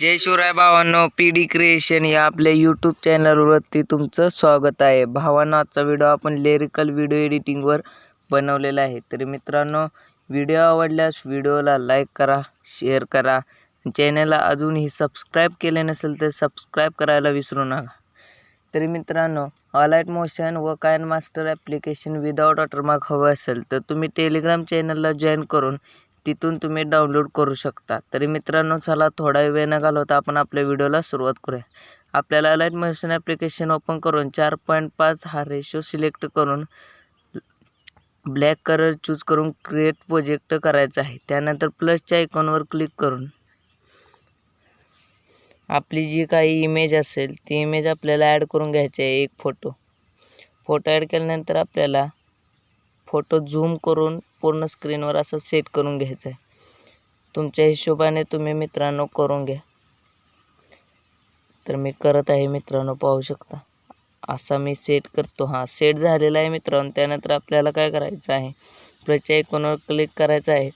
जय शिवराय भावांनो, PD creation या आपल्या यूट्यूब चॅनलवरती तुमचं स्वागत आहे. भावांनो, आजचा व्हिडिओ आपण लिरिकल व्हिडिओ एडिटिंगवर बनवलेला आहे. तर मित्रांनो, व्हिडिओ आवडल्यास व्हिडिओला लाईक करा, शेअर करा. चॅनलला अजूनही सबस्क्राईब केले नसेल तर सबस्क्राईब करायला विसरू नका. तरी मित्रांनो, अलाइट मोशन व KineMaster application without watermark हवं असेल तर तुम्ही टेलिग्राम चॅनलला जॉईन करून तिथून तुम्ही डाउनलोड करू शकता. तरी मित्रांनो, चला थोडा वेळ न घालवता आपण आपल्या व्हिडिओला सुरुवात करूया. आपल्याला अलाइट मोशन ॲप्लिकेशन ओपन करून 4.5 हा रेशो सिलेक्ट करून ब्लॅक कलर चूज करून क्रिएट प्रोजेक्ट करायचा आहे. त्यानंतर प्लसच्या आयकॉनवर क्लिक करून आपली जी काही इमेज असेल ती इमेज आपल्याला ॲड करून घ्यायची आहे. एक फोटो ॲड केल्यानंतर आपल्याला फोटो झूम करून पूर्ण स्क्रीनवर असं सेट करून घ्यायचं आहे. तुमच्या हिशोबाने तुम्ही मित्रांनो करून घ्या. तर मी करत आहे मित्रांनो, पाहू शकता असा मी सेट करतो. हां, सेट झालेला आहे मित्रांनो. त्यानंतर आपल्याला काय करायचं आहे, प्लसच्या आयकॉनवर क्लिक करायचं आहे.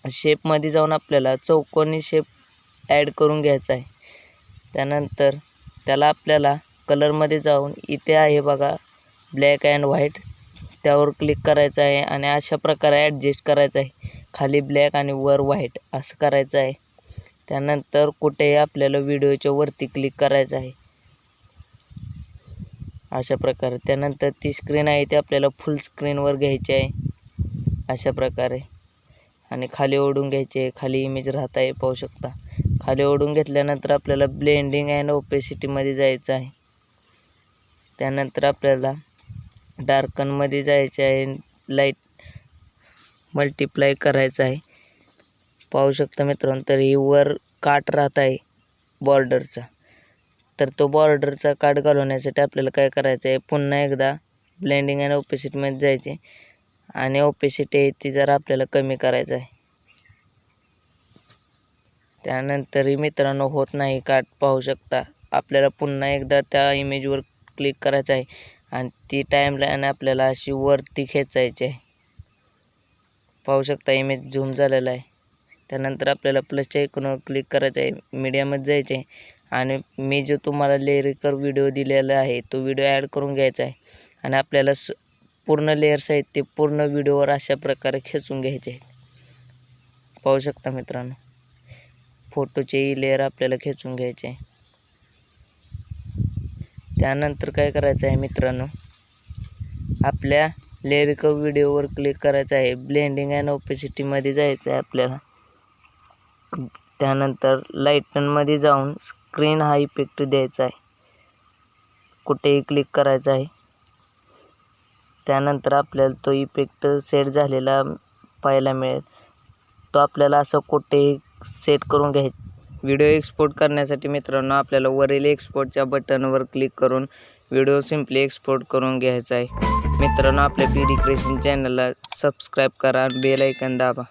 शेपमध्ये जाऊन आपल्याला चौकोनी शेप ॲड करून घ्यायचा आहे. त्यानंतर त्याला आपल्याला कलरमध्ये जाऊन इथे आहे बघा ब्लॅक अँड व्हाईट, त्यावर क्लिक करायचं आहे आणि अशा प्रकारे ॲडजस्ट करायचं आहे. खाली ब्लॅक आणि वर व्हाईट असं करायचं आहे. त्यानंतर कुठेही आपल्याला व्हिडिओच्या वरती क्लिक करायचं आहे अशा प्रकारे. त्यानंतर ती स्क्रीन आहे ती आपल्याला फुल स्क्रीनवर घ्यायची आहे अशा प्रकारे आणि खाली ओढून घ्यायचे. खाली इमेज राहत आहे, पाहू शकता. खाली ओढून घेतल्यानंतर आपल्याला ब्लेंडिंग अँड ओपेसिटीमध्ये जायचं आहे. त्यानंतर आपल्याला डार्कनमध्ये जायचे आहे. लाईट मल्टिप्लाय करायचं आहे, पाहू शकता मित्रांनो. तर ही वर काट राहत आहे बॉर्डरचा, तर तो बॉर्डरचा काट घालवण्यासाठी आपल्याला काय करायचं आहे, पुन्हा एकदा ब्लेंडिंग अँड ओपेसिटीमध्ये जायचे आणि ओपेसिटी आहे ती जरा आपल्याला कमी करायचं आहे. त्यानंतरही मित्रांनो होत नाही काट, पाहू शकता. आपल्याला पुन्हा एकदा त्या इमेजवर क्लिक करायचं आहे आणि ती टाईमलाईन आपल्याला अशी वरती खेचायची आहे, पाहू शकता. इमेज झूम झालेला आहे. त्यानंतर आपल्याला प्लसच्या आयकॉनवर क्लिक करायचं आहे, मीडियामध्ये जायचे आहे आणि मी जो तुम्हाला लिरिकल व्हिडिओ दिलेला आहे तो व्हिडिओ ॲड करून घ्यायचा आहे आणि आपल्याला पूर्ण लेयर्स आहेत ते पूर्ण व्हिडिओवर अशा प्रकारे खेचून घ्यायचे आहेत, पाहू शकता मित्रांनो. फोटोचेही लेअर आपल्याला खेचून घ्यायचे आहे. त्यानंतर काय करायचं आहे मित्रांनो, आपल्या लिरिकल व्हिडिओवर क्लिक करायचं आहे. ब्लेंडिंग अँड ओपेसिटीमध्ये जायचं आहे आपल्याला. त्यानंतर लाईटनमध्ये जाऊन स्क्रीन हा इफेक्ट द्यायचा आहे, कुठेही क्लिक करायचा आहे. त्यानंतर आपल्याला तो इफेक्ट सेट झालेला पाहायला मिळेल. तो आपल्याला असं कुठेही सेट करून घ्यायचा. व्हिडिओ एक्सपोर्ट करण्यासाठी मित्रांनो आपल्याला वरील एक्सपोर्टच्या बटनवर क्लिक करून व्हिडिओ सिम्पली एक्सपोर्ट करून घ्यायचा आहे. मित्रांनो, आपल्या पीडी क्रिएशन चॅनलला सबस्क्राईब करा आणि बेल आयकॉन दाबा.